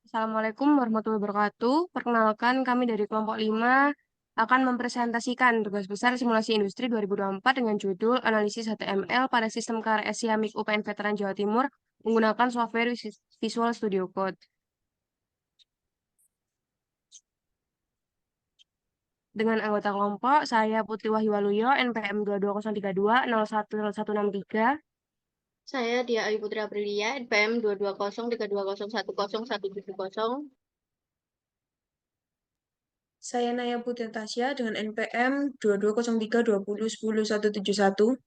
Assalamualaikum warahmatullahi wabarakatuh. Perkenalkan, kami dari kelompok 5 akan mempresentasikan tugas besar simulasi industri 2024 dengan judul Analisis HTML pada Sistem KRS Siamik UPN Veteran Jawa Timur menggunakan software Visual Studio Code. Dengan anggota kelompok, saya Putri Wahyu Waluyo, NPM 22032 Saya Dia Ayu Putri Aprilia, NPM 22032010170. Saya Naya Putri Tasya dengan NPM 220320101171.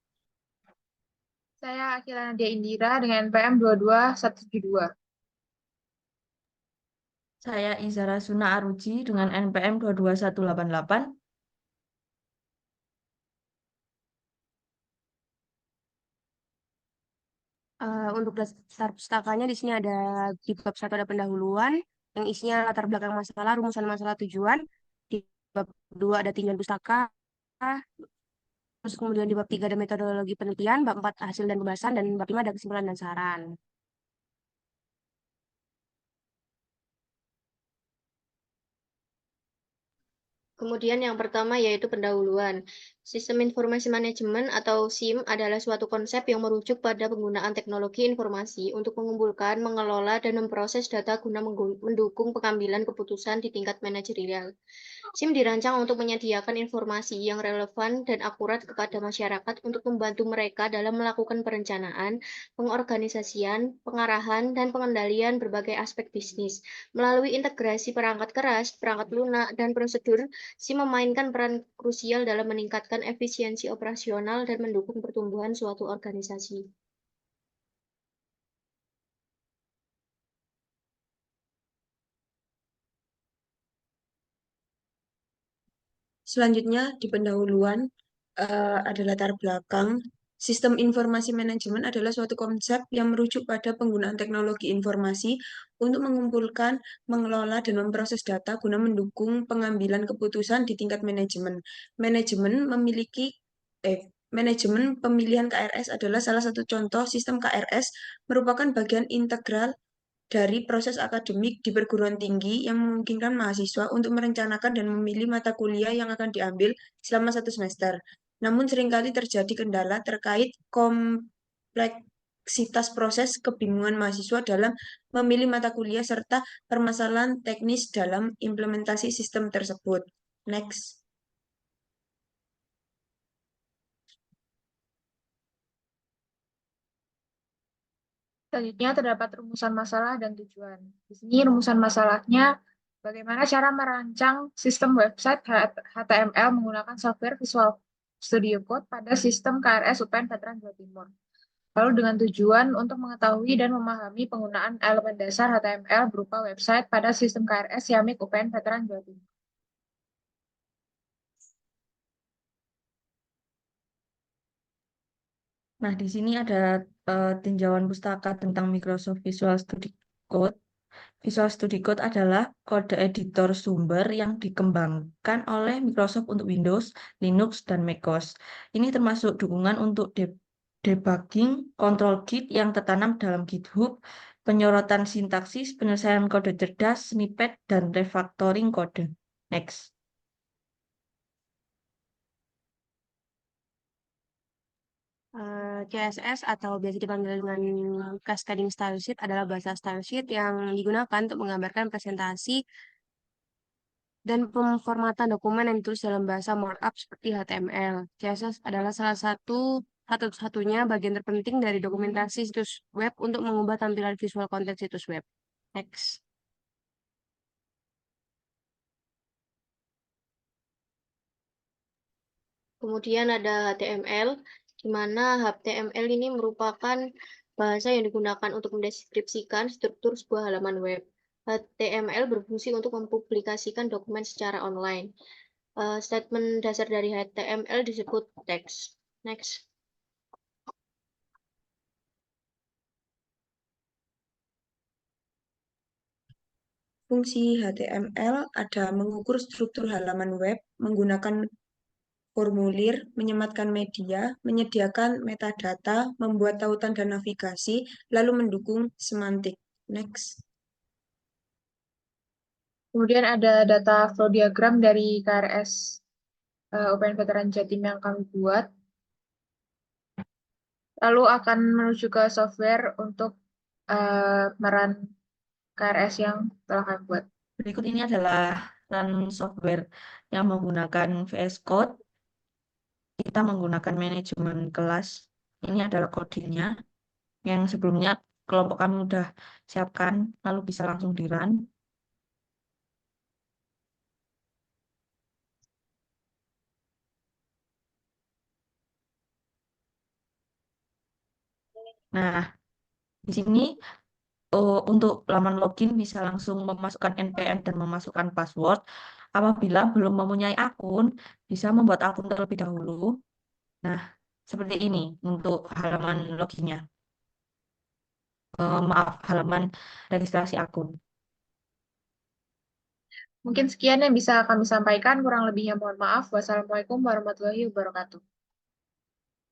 Saya Akila Nadia Indira dengan NPM 22172. Saya Izara Suna Aruji dengan NPM 22188. Untuk daftar pustakanya di sini ada di bab 1 ada pendahuluan yang isinya latar belakang masalah, rumusan masalah tujuan. Di bab 2 ada tinjauan pustaka. Terus kemudian di bab 3 ada metodologi penelitian, bab 4 hasil dan pembahasan, dan bab 5 ada kesimpulan dan saran. Kemudian yang pertama yaitu pendahuluan. Sistem informasi manajemen atau SIM adalah suatu konsep yang merujuk pada penggunaan teknologi informasi untuk mengumpulkan, mengelola, dan memproses data guna mendukung pengambilan keputusan di tingkat manajerial. SIM dirancang untuk menyediakan informasi yang relevan dan akurat kepada masyarakat untuk membantu mereka dalam melakukan perencanaan, pengorganisasian, pengarahan, dan pengendalian berbagai aspek bisnis. Melalui integrasi perangkat keras, perangkat lunak, dan prosedur, SIM memainkan peran krusial dalam meningkatkan efisiensi operasional dan mendukung pertumbuhan suatu organisasi. Selanjutnya di pendahuluan ada latar belakang. Sistem informasi manajemen adalah suatu konsep yang merujuk pada penggunaan teknologi informasi untuk mengumpulkan, mengelola, dan memproses data guna mendukung pengambilan keputusan di tingkat manajemen. Manajemen memiliki Manajemen pemilihan KRS adalah salah satu contoh sistem KRS merupakan bagian integral dari proses akademik di perguruan tinggi yang memungkinkan mahasiswa untuk merencanakan dan memilih mata kuliah yang akan diambil selama satu semester. Namun seringkali terjadi kendala terkait kompleksitas proses, kebingungan mahasiswa dalam memilih mata kuliah, serta permasalahan teknis dalam implementasi sistem tersebut. Next. Selanjutnya terdapat rumusan masalah dan tujuan. Di sini rumusan masalahnya bagaimana cara merancang sistem website HTML menggunakan software Visual Studio Code pada sistem KRS UPN Veteran Jawa Timur. Lalu dengan tujuan untuk mengetahui dan memahami penggunaan elemen dasar HTML berupa website pada sistem KRS Siamik UPN Veteran Jawa Timur. Nah, di sini ada tinjauan pustaka tentang Microsoft Visual Studio Code. Visual Studio Code adalah kode editor sumber yang dikembangkan oleh Microsoft untuk Windows, Linux, dan macOS. Ini termasuk dukungan untuk debugging, kontrol Git yang tertanam dalam GitHub, penyorotan sintaksis, penyelesaian kode cerdas, snippet, dan refactoring kode. Next. CSS atau biasa dipanggil dengan Cascading Style Sheet adalah bahasa style sheet yang digunakan untuk menggambarkan presentasi dan pemformatan dokumen yang ditulis dalam bahasa markup seperti HTML. CSS adalah salah satu-satunya bagian terpenting dari dokumentasi situs web untuk mengubah tampilan visual konten situs web. Next. Kemudian ada HTML, di mana HTML ini merupakan bahasa yang digunakan untuk mendeskripsikan struktur sebuah halaman web. HTML berfungsi untuk mempublikasikan dokumen secara online. Statement dasar dari HTML disebut teks. Next. Fungsi HTML ada mengukur struktur halaman web, menggunakan formulir, menyematkan media, menyediakan metadata, membuat tautan dan navigasi, lalu mendukung semantik. Next. Kemudian ada data flow diagram dari KRS UPN Veteran Jatim yang kami buat. Lalu akan menuju ke software untuk merun KRS yang telah kami buat. Berikut ini adalah run software yang menggunakan VS Code. Kita menggunakan manajemen kelas. Ini adalah kodenya yang sebelumnya kelompok kami sudah siapkan, lalu bisa langsung di-run. Nah, di sini untuk laman login bisa langsung memasukkan NPM dan memasukkan password. Apabila belum mempunyai akun, bisa membuat akun terlebih dahulu. Nah, seperti ini untuk halaman loginnya. Maaf, halaman registrasi akun. Mungkin sekian yang bisa kami sampaikan. Kurang lebihnya mohon maaf. Wassalamualaikum warahmatullahi wabarakatuh.